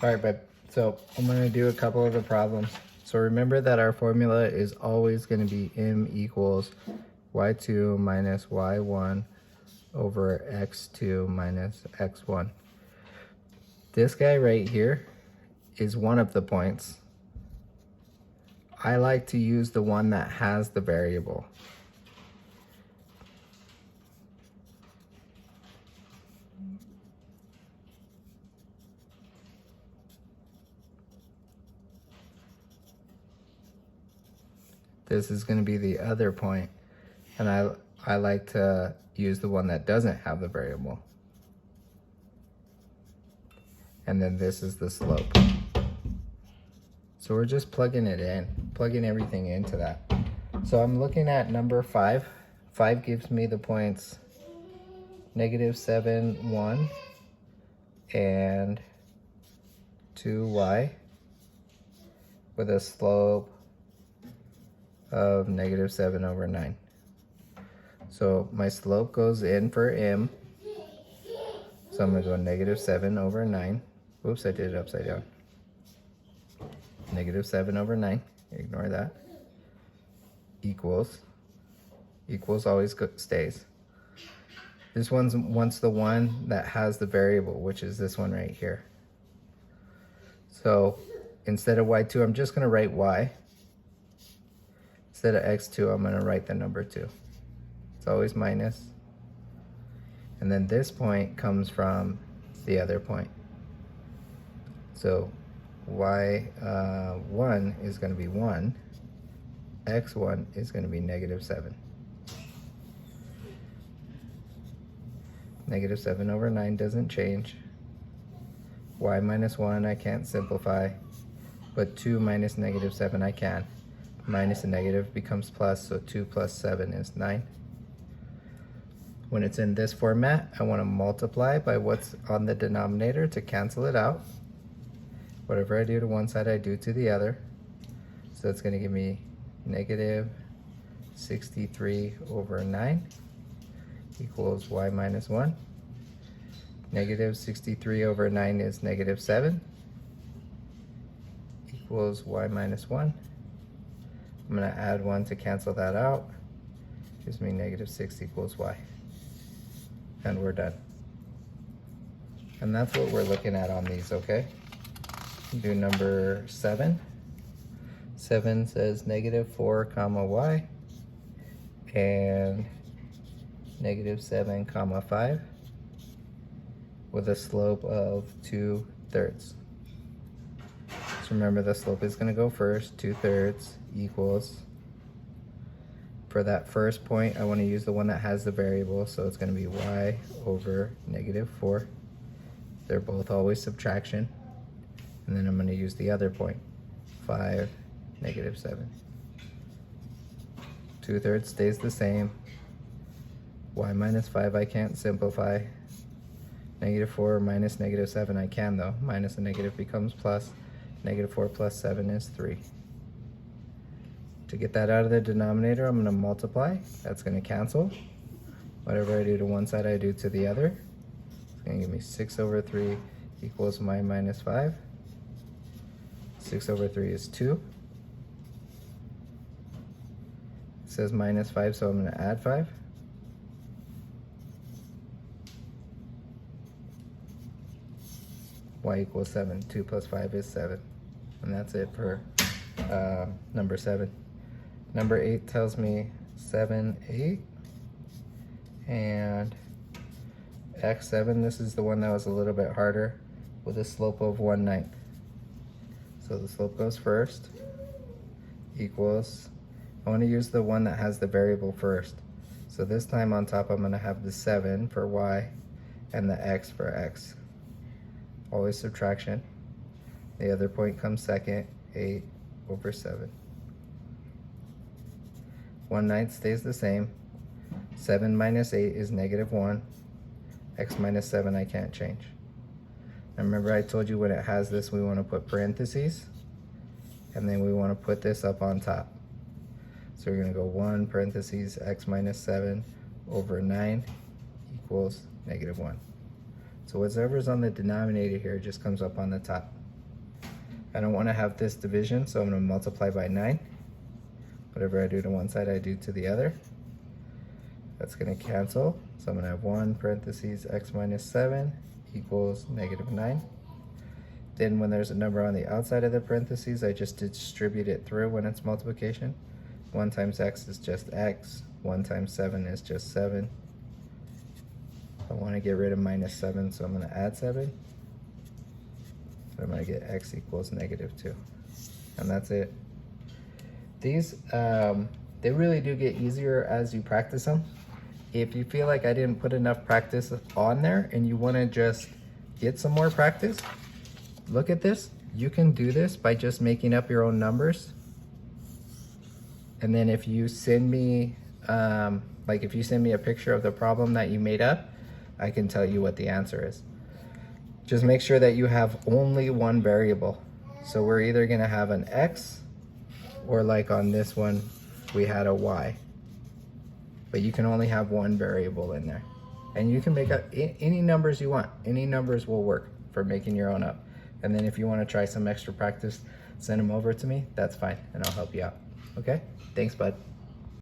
All right, babe. So I'm going to do a couple of the problems. So remember that our formula is always going to be m equals y2 minus y1 over x2 minus x1. This guy right here is one of the points. I like to use the one that has the variable. This is going to be the other point, and I like to use the one that doesn't have the variable. And then this is the slope. So we're just plugging it in, plugging everything into that. So I'm looking at number 5. 5 gives me the points -7, 1, and 2y with a slope of -7 over 9. So my slope goes in for m. So I'm going to go -7 over 9. Oops, I did it upside down. -7 over 9. Ignore that. Equals always stays. This one's wants the one that has the variable, which is this one right here. So instead of y2, I'm just going to write y. Instead of x2, I'm going to write the number 2. It's always minus. And then this point comes from the other point. So y1 is going to be 1. x1 is going to be -7. -7 over 9 doesn't change. Y minus 1 I can't simplify, but 2 minus -7 I can. Minus a negative becomes plus, so 2 plus 7 is 9. When it's in this format, I want to multiply by what's on the denominator to cancel it out. Whatever I do to one side, I do to the other. So it's going to give me -63 over 9 equals y minus 1. -63 over 9 is -7 equals y minus 1. I'm going to add 1 to cancel that out. Gives me -6 equals y. And we're done. And that's what we're looking at on these, okay? Do number 7. 7 says -4 comma y and -7 comma 5 with a slope of 2/3. So remember, the slope is going to go first. 2/3 equals, for that first point I want to use the one that has the variable, so it's going to be y over -4. They're both always subtraction. And then I'm going to use the other point, 5, -7. 2/3 stays the same. Y minus 5 I can't simplify. -4 minus -7 I can though. Minus a negative becomes plus. -4 plus 7 is 3. To get that out of the denominator, I'm going to multiply. That's going to cancel. Whatever I do to one side, I do to the other. It's going to give me 6 over 3 equals y minus 5. 6 over 3 is 2. It says -5, so I'm going to add 5. Y equals 7. 2 plus 5 is 7. And that's it for number 7. Number 8 tells me 7, 8. And x7, this is the one that was a little bit harder, with a slope of 1/9. So the slope goes first, equals, I want to use the one that has the variable first. So this time on top I'm going to have the 7 for y and the x for x. Always subtraction. The other point comes second, 8 over 7. 1/9 stays the same. 7 minus 8 is -1. X minus 7 I can't change. And remember, I told you when it has this, we want to put parentheses, and then we want to put this up on top. So we're going to go 1 parentheses x minus 7 over 9 equals -1. So whatever's on the denominator here just comes up on the top. I don't want to have this division, so I'm going to multiply by 9. Whatever I do to one side, I do to the other. That's going to cancel. So I'm going to have 1 parentheses x minus 7 equals negative 9. Then when there's a number on the outside of the parentheses, I just distribute it through when it's multiplication. 1 times x is just x. 1 times 7 is just 7. I want to get rid of minus 7, so I'm going to add 7. I'm going to get x equals negative 2. And that's it. These, they really do get easier as you practice them. If you feel like I didn't put enough practice on there and you want to just get some more practice, look at this. You can do this by just making up your own numbers. And then if you send me, if you send me a picture of the problem that you made up, I can tell you what the answer is. Just make sure that you have only one variable. So we're either going to have an x, or like on this one, we had a y. But you can only have one variable in there. And you can make up any numbers you want. Any numbers will work for making your own up. And then if you want to try some extra practice, send them over to me. That's fine, and I'll help you out. Okay? Thanks, bud.